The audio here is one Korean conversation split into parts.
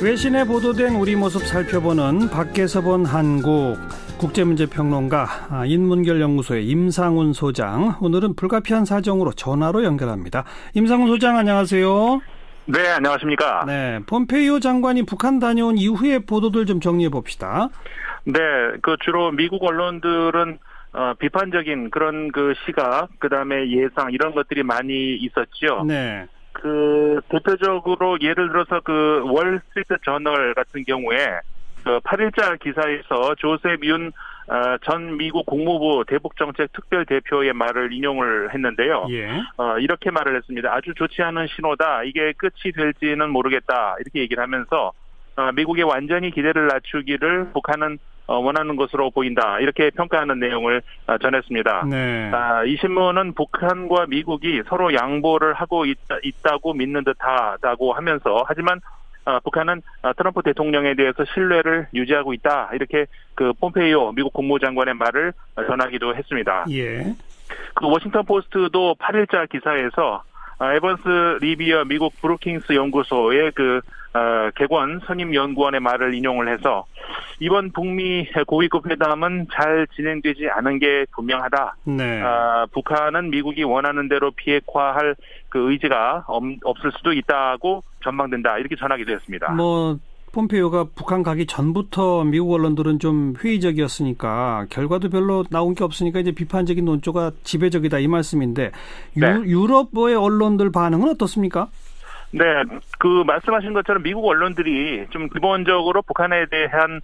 외신에 보도된 우리 모습 살펴보는 밖에서 본 한국, 국제문제평론가 인문결연구소의 임상훈 소장, 오늘은 불가피한 사정으로 전화로 연결합니다. 임상훈 소장, 안녕하세요. 네, 안녕하십니까. 네, 폼페이오 장관이 북한 다녀온 이후의 보도들 좀 정리해 봅시다. 네, 주로 미국 언론들은 비판적인 그런 시각, 그다음에 예상 이런 것들이 많이 있었죠. 네. 대표적으로 예를 들어서 월스트리트 저널 같은 경우에 8일자 기사에서 조셉 윤 전 미국 국무부 대북정책 특별대표의 말을 인용을 했는데요. 예. 이렇게 말을 했습니다. 아주 좋지 않은 신호다. 이게 끝이 될지는 모르겠다. 이렇게 얘기를 하면서 미국의 완전히 기대를 낮추기를 북한은 원하는 것으로 보인다. 이렇게 평가하는 내용을 전했습니다. 네. 이 신문은 북한과 미국이 서로 양보를 하고 있다고 믿는 듯하다고 하면서, 하지만 북한은 트럼프 대통령에 대해서 신뢰를 유지하고 있다. 이렇게 폼페이오 미국 국무장관의 말을 전하기도 했습니다. 예. 워싱턴 포스트도 8일자 기사에서 에번스 리비어 미국 브루킹스 연구소의 객원 선임 연구원의 말을 인용을 해서, 이번 북미 고위급 회담은 잘 진행되지 않은 게 분명하다. 네. 북한은 미국이 원하는 대로 비핵화할 의지가 없을 수도 있다고 전망된다. 이렇게 전하기도 했습니다. 폼페이오가 북한 가기 전부터 미국 언론들은 좀 회의적이었으니까 결과도 별로 나온 게 없으니까 이제 비판적인 논조가 지배적이다 이 말씀인데, 네. 유럽의 언론들 반응은 어떻습니까? 네, 말씀하신 것처럼 미국 언론들이 좀 기본적으로 북한에 대한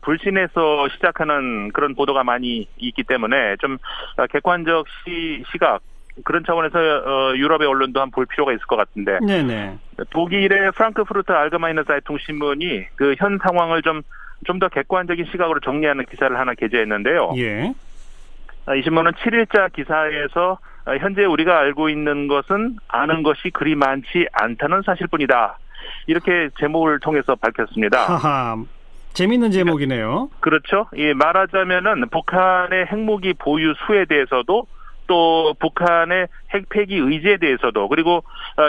불신에서 시작하는 그런 보도가 많이 있기 때문에 좀 객관적 시각, 그런 차원에서 유럽의 언론도 한번 볼 필요가 있을 것 같은데. 네네. 독일의 프랑크푸르트 알게마이너 자이퉁 신문이 현 상황을 좀 더 객관적인 시각으로 정리하는 기사를 하나 게재했는데요. 예. 이 신문은 7일자 기사에서 현재 우리가 알고 있는 것은 아는 것이 그리 많지 않다는 사실뿐이다. 이렇게 제목을 통해서 밝혔습니다. 하하. 재미있는 제목이네요. 그렇죠. 말하자면은 북한의 핵무기 보유 수에 대해서도, 또 북한의 핵 폐기 의지에 대해서도, 그리고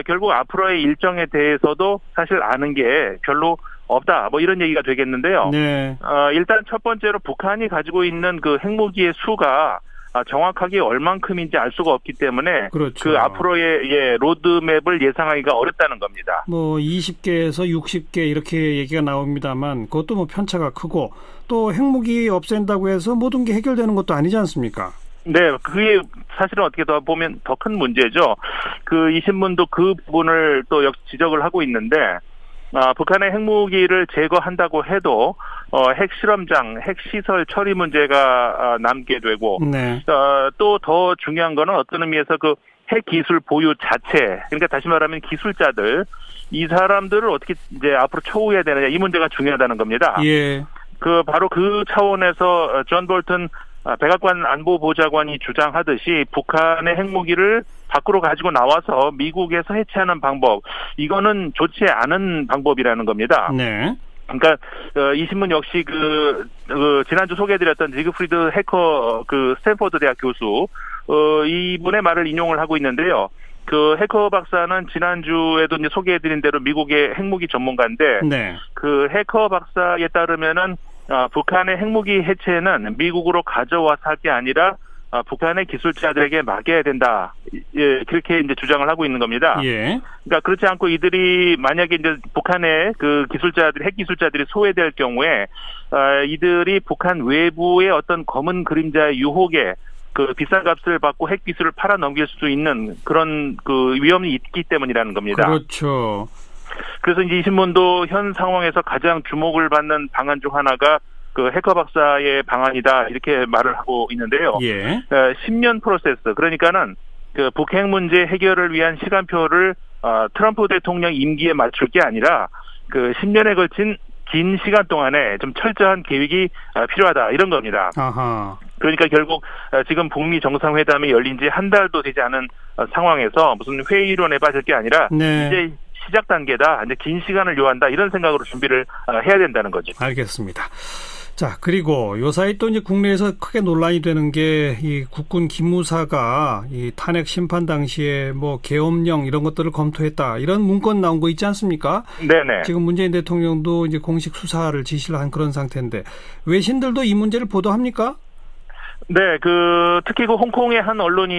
결국 앞으로의 일정에 대해서도 사실 아는 게 별로 없다. 이런 얘기가 되겠는데요. 네. 일단 첫 번째로 북한이 가지고 있는 핵무기의 수가 정확하게 얼만큼인지 알 수가 없기 때문에, 그렇죠. 앞으로의 로드맵을 예상하기가 어렵다는 겁니다. 20개에서 60개 이렇게 얘기가 나옵니다만, 그것도 편차가 크고, 또 핵무기 없앤다고 해서 모든 게 해결되는 것도 아니지 않습니까? 네, 그게 사실은 어떻게 더 보면 더 큰 문제죠. 이 신문도 그 부분을 또 지적을 하고 있는데, 북한의 핵무기를 제거한다고 해도 핵실험장, 핵시설 처리 문제가 남게 되고, 네. 또 더 중요한 거는 어떤 의미에서 핵기술 보유 자체, 그러니까 다시 말하면 기술자들, 이 사람들을 어떻게 이제 앞으로 처우해야 되느냐, 이 문제가 중요하다는 겁니다. 예. 바로 그 차원에서 존 볼튼 백악관 안보보좌관이 주장하듯이 북한의 핵무기를 밖으로 가지고 나와서 미국에서 해체하는 방법, 이거는 좋지 않은 방법이라는 겁니다. 네. 그러니까 이 신문 역시 지난주 소개해드렸던 지그프리드 해커 스탠포드 대학 교수, 이분의 말을 인용을 하고 있는데요. 해커 박사는 지난주에도 이제 소개해드린 대로 미국의 핵무기 전문가인데, 네. 해커 박사에 따르면은 북한의 핵무기 해체는 미국으로 가져와서 할 게 아니라 북한의 기술자들에게 맡겨야 된다. 예, 그렇게 이제 주장을 하고 있는 겁니다. 예. 그러니까 그렇지 않고 이들이 만약에 이제 북한의 핵 기술자들이 소외될 경우에 이들이 북한 외부의 어떤 검은 그림자의 유혹에 비싼 값을 받고 핵 기술을 팔아 넘길 수 있는 그런 위험이 있기 때문이라는 겁니다. 그렇죠. 그래서 이제 이 신문도 현 상황에서 가장 주목을 받는 방안 중 하나가 해커 박사의 방안이다, 이렇게 말을 하고 있는데요. 예. 10년 프로세스, 그러니까는 북핵 문제 해결을 위한 시간표를 트럼프 대통령 임기에 맞출 게 아니라 10년에 걸친 긴 시간 동안에 좀 철저한 계획이 필요하다, 이런 겁니다. 아하. 그러니까 결국 지금 북미 정상회담이 열린 지 한 달도 되지 않은 상황에서 무슨 회의론에 빠질 게 아니라, 네. 이제 시작 단계다, 이제 긴 시간을 요한다, 이런 생각으로 준비를 해야 된다는 거죠. 알겠습니다. 자, 그리고 요사이 또 이제 국내에서 크게 논란이 되는 게 이 국군 기무사가 이 탄핵 심판 당시에 뭐 계엄령 이런 것들을 검토했다. 이런 문건 나온 거 있지 않습니까? 네네. 지금 문재인 대통령도 이제 공식 수사를 지시를 한 그런 상태인데 외신들도 이 문제를 보도합니까? 네, 특히 그 홍콩의 한 언론이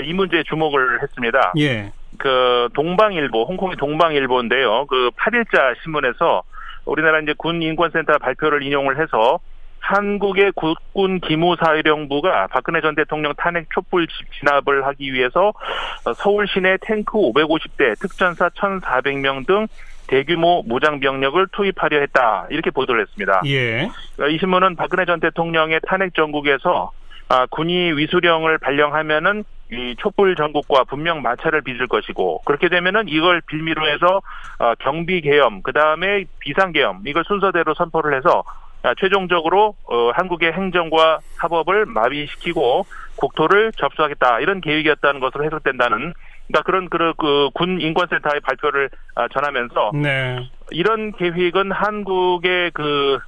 이 문제에 주목을 했습니다. 예. 동방일보, 홍콩의 동방일보인데요. 8일자 신문에서 우리나라 이제 군 인권센터 발표를 인용을 해서 한국의 국군 기무사령부가 박근혜 전 대통령 탄핵 촛불 진압을 하기 위해서 서울 시내 탱크 550대, 특전사 1,400명 등 대규모 무장 병력을 투입하려 했다. 이렇게 보도를 했습니다. 예. 이 신문은 박근혜 전 대통령의 탄핵 정국에서 군이 위수령을 발령하면은 이 촛불 전국과 분명 마찰을 빚을 것이고 그렇게 되면은 이걸 빌미로 해서 경비 계엄, 그 다음에 비상 계엄 이걸 순서대로 선포를 해서 최종적으로 한국의 행정과 사법을 마비시키고 국토를 접수하겠다 이런 계획이었다는 것으로 해석된다는. 그러니까 그런 군 인권센터의 발표를 전하면서 네. 이런 계획은 한국의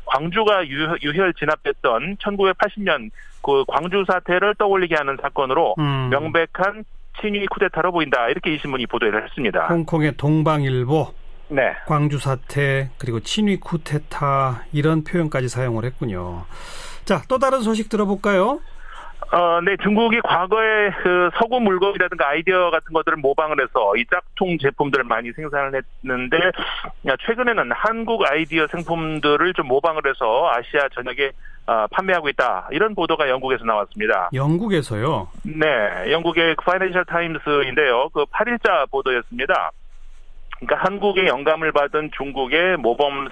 광주가 유혈 진압됐던 1980년 그 광주 사태를 떠올리게 하는 사건으로 명백한 친위 쿠데타로 보인다. 이렇게 이 신문이 보도를 했습니다. 홍콩의 동방일보, 네. 광주 사태 그리고 친위 쿠데타 이런 표현까지 사용을 했군요. 자, 또 다른 소식 들어볼까요? 네, 중국이 과거에 서구 물건이라든가 아이디어 같은 것들을 모방을 해서 이 짝퉁 제품들을 많이 생산을 했는데 최근에는 한국 아이디어 상품들을 좀 모방을 해서 아시아 전역에 판매하고 있다. 이런 보도가 영국에서 나왔습니다. 영국에서요? 네, 영국의 파이낸셜 타임스인데요. 8일자 보도였습니다. 그러니까 한국의 영감을 받은 중국의 모방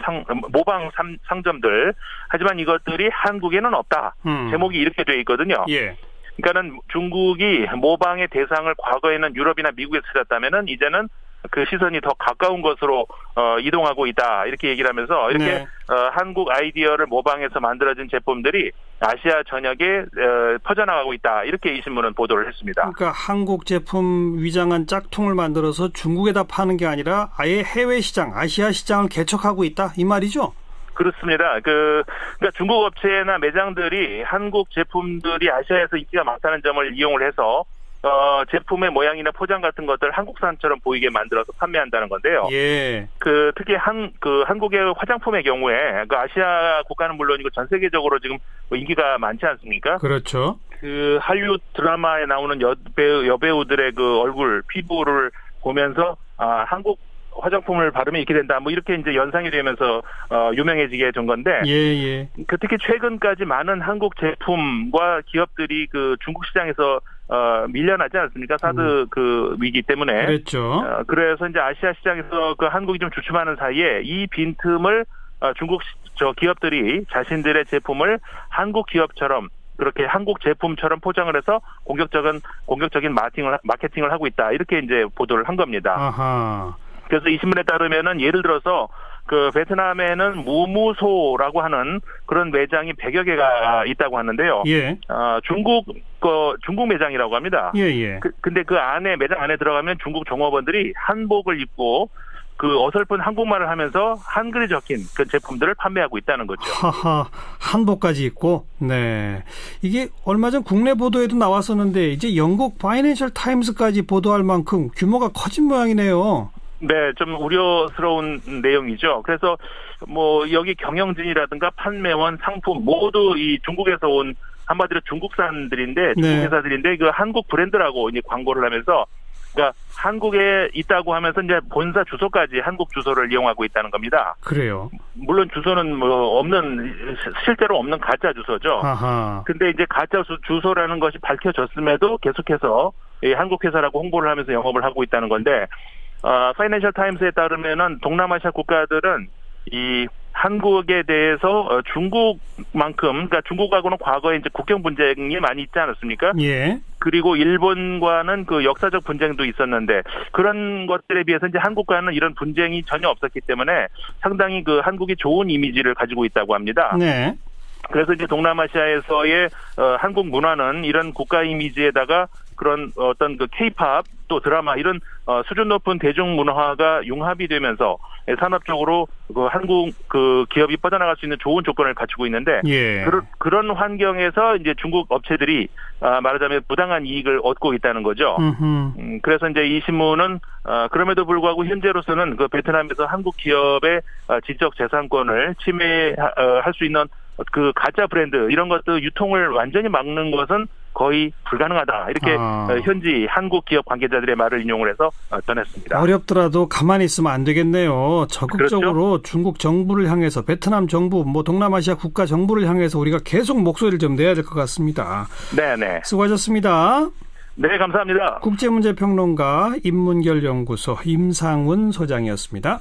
상점들. 하지만 이것들이 한국에는 없다. 제목이 이렇게 되어 있거든요. 예. 그러니까는 중국이 모방의 대상을 과거에는 유럽이나 미국에서 찾았다면은 이제는 그 시선이 더 가까운 것으로 이동하고 있다. 이렇게 얘기를 하면서 이렇게 네. 한국 아이디어를 모방해서 만들어진 제품들이 아시아 전역에 퍼져나가고 있다. 이렇게 이 신문은 보도를 했습니다. 그러니까 한국 제품 위장한 짝퉁을 만들어서 중국에다 파는 게 아니라 아예 해외 시장, 아시아 시장을 개척하고 있다. 이 말이죠? 그렇습니다. 그러니까 중국 업체나 매장들이 한국 제품들이 아시아에서 인기가 많다는 점을 이용을 해서 제품의 모양이나 포장 같은 것들 한국산처럼 보이게 만들어서 판매한다는 건데요. 예. 특히 한국의 화장품의 경우에 아시아 국가는 물론이고 전 세계적으로 지금 인기가 많지 않습니까? 그렇죠. 할리우드 드라마에 나오는 여배우들의 얼굴, 피부를 보면서 한국 화장품을 바르면 이렇게 된다. 이렇게 이제 연상이 되면서 유명해지게 된 건데. 예. 특히 최근까지 많은 한국 제품과 기업들이 중국 시장에서 밀려나지 않습니까? 사드 위기 때문에. 그렇죠. 그래서 이제 아시아 시장에서 한국이 좀 주춤하는 사이에 이 빈틈을 중국 기업들이 자신들의 제품을 한국 기업처럼 그렇게 한국 제품처럼 포장을 해서 공격적인 마케팅을 하고 있다. 이렇게 이제 보도를 한 겁니다. 아하. 그래서 이 신문에 따르면은 예를 들어서 베트남에는 무무소라고 하는 그런 매장이 100여 개가 있다고 하는데요. 예. 중국 매장이라고 합니다. 예. 근데 매장 안에 들어가면 중국 종업원들이 한복을 입고 어설픈 한국말을 하면서 한글이 적힌 그 제품들을 판매하고 있다는 거죠. 하하, 한복까지 있고, 네. 이게 얼마 전 국내 보도에도 나왔었는데, 이제 영국 파이낸셜 타임스까지 보도할 만큼 규모가 커진 모양이네요. 네, 좀 우려스러운 내용이죠. 그래서 여기 경영진이라든가 판매원, 상품 모두 이 중국에서 온 한마디로 중국산들인데, 중국 네. 회사들인데 한국 브랜드라고 이제 광고를 하면서 그러니까 한국에 있다고 하면서 이제 본사 주소까지 한국 주소를 이용하고 있다는 겁니다. 그래요. 물론 주소는 실제로 없는 가짜 주소죠. 아하. 근데 이제 가짜 주소라는 것이 밝혀졌음에도 계속해서 한국 회사라고 홍보를 하면서 영업을 하고 있다는 건데, 파이낸셜 타임스에 따르면은 동남아시아 국가들은 이 한국에 대해서 중국만큼, 그러니까 중국하고는 과거에 이제 국경 분쟁이 많이 있지 않았습니까? 예. 그리고 일본과는 역사적 분쟁도 있었는데 그런 것들에 비해서 이제 한국과는 이런 분쟁이 전혀 없었기 때문에 상당히 한국이 좋은 이미지를 가지고 있다고 합니다. 네. 그래서 이제 동남아시아에서의 한국 문화는 이런 국가 이미지에다가 그런 어떤 그 K-팝 또 드라마 이런 수준 높은 대중문화가 융합이 되면서 산업적으로 그 한국 그 기업이 뻗어나갈 수 있는 좋은 조건을 갖추고 있는데 예. 그런 환경에서 이제 중국 업체들이 말하자면 부당한 이익을 얻고 있다는 거죠. 그래서 이제 이 신문은 그럼에도 불구하고 현재로서는 그 베트남에서 한국 기업의 지적 재산권을 침해할 수 있는 그 가짜 브랜드 이런 것들 유통을 완전히 막는 것은 거의 불가능하다. 이렇게 현지 한국 기업 관계자들의 말을 인용을 해서 전했습니다. 어렵더라도 가만히 있으면 안 되겠네요. 적극적으로 그렇죠? 중국 정부를 향해서 베트남 정부, 뭐 동남아시아 국가 정부를 향해서 우리가 계속 목소리를 좀 내야 될 것 같습니다. 네네. 수고하셨습니다. 네, 감사합니다. 국제문제평론가 인문결연구소 임상훈 소장이었습니다.